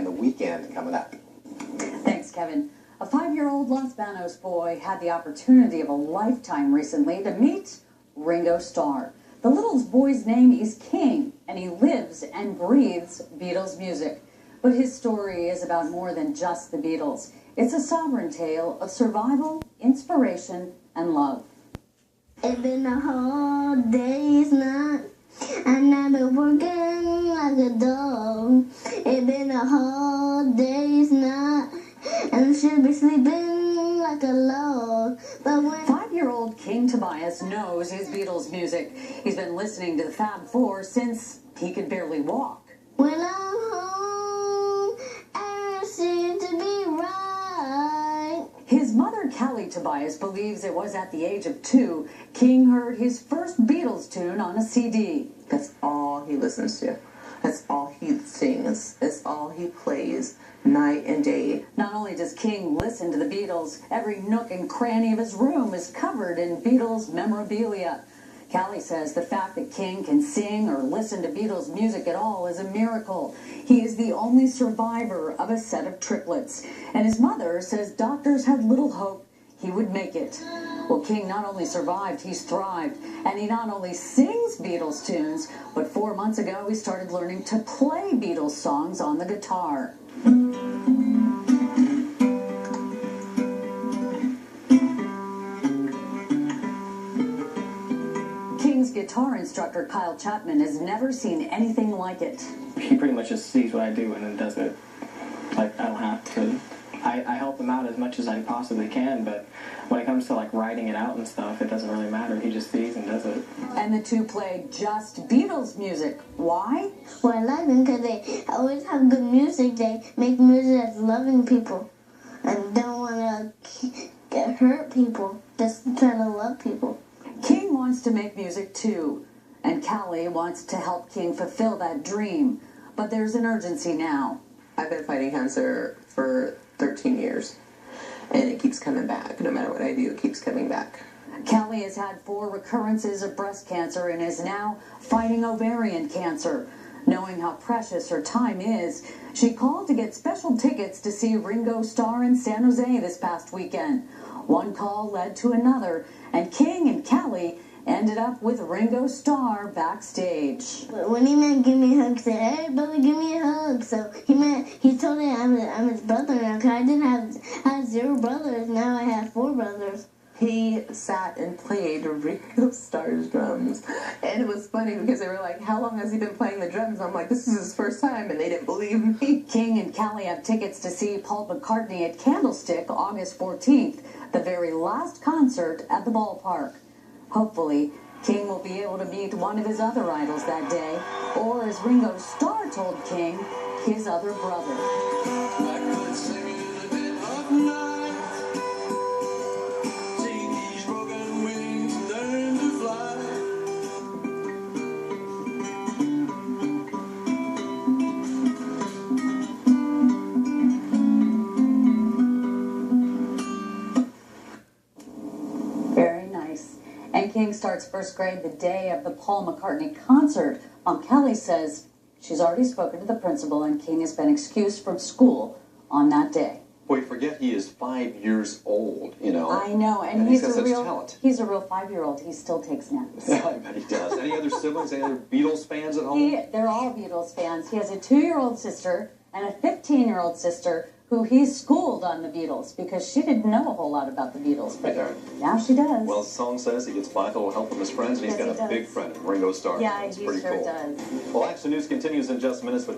and the weekend coming up. Thanks, Kevin. A 5-year-old Los Banos boy had the opportunity of a lifetime recently to meet Ringo Starr. The little boy's name is King, and he lives and breathes Beatles music. But his story is about more than just the Beatles. It's a sovereign tale of survival, inspiration, and love. It's been a hard day's night, and I've been working like a dog. It's been a hard day's night, and I should be sleeping like a log. But when 5-year-old King Tobias knows his Beatles music. He's been listening to the Fab Four since he could barely walk. when I'm home, I seem to be right. His mother, Callie Tobias, believes it was at the age of 2 King heard his first Beatles tune on a CD. That's all he listens to. That's all he sings. That's all he plays night and day. Not only does King listen to the Beatles, every nook and cranny of his room is covered in Beatles memorabilia. Callie says the fact that King can sing or listen to Beatles music at all is a miracle. He is the only survivor of a set of triplets. And his mother says doctors had little hope he would make it. Well, King not only survived, he's thrived. And he not only sings Beatles tunes, but 4 months ago he started learning to play Beatles songs on the guitar. King's guitar instructor, Kyle Chapman, has never seen anything like it. He pretty much just sees what I do and then does it. Like, I don't have to. I help him out as much as I possibly can, but when it comes to like writing it out and stuff, it doesn't really matter. He just sees and does it. And the two play just Beatles music. Why? Well, I like them because they always have good music. They make music that's loving people and don't want to hurt people, just trying to love people. King wants to make music too, and Callie wants to help King fulfill that dream. But there's an urgency now. I've been fighting cancer for 13 years, and it keeps coming back. No matter what I do, it keeps coming back. Callie has had 4 recurrences of breast cancer and is now fighting ovarian cancer. Knowing how precious her time is, she called to get special tickets to see Ringo Starr in San Jose this past weekend. One call led to another, and King and Callie ended up with Ringo Starr backstage. When he meant give me a hug, he said, "Hey, brother, give me a hug." So he told me I'm his brother now, because I had 0 brothers. Now I have 4 brothers. He sat and played Ringo Starr's drums, and it was funny because they were like, "How long has he been playing the drums?" I'm like, "This is his first time," and they didn't believe me. King and Callie have tickets to see Paul McCartney at Candlestick August 14th, the very last concert at the ballpark. Hopefully, King will be able to meet one of his other idols that day, or as Ringo Starr told King, his other brother. Very nice. And King starts first grade the day of the Paul McCartney concert. Kelly says she's already spoken to the principal and King has been excused from school on that day. Boy, forget he is 5 years old, you know. I know, and he's got he's such a real talent. He's a real 5-year-old. He still takes naps. I bet he does. Any other siblings? Any other Beatles fans at home? They're all Beatles fans. He has a 2-year-old sister and a 15-year-old sister who he schooled on the Beatles because she didn't know a whole lot about the Beatles. But now she does. Well, the song says he gets by with a little help from his friends, and he's got a big friend, Ringo Starr. Yeah, It's he pretty sure cool. does. Well, Action News continues in just minutes with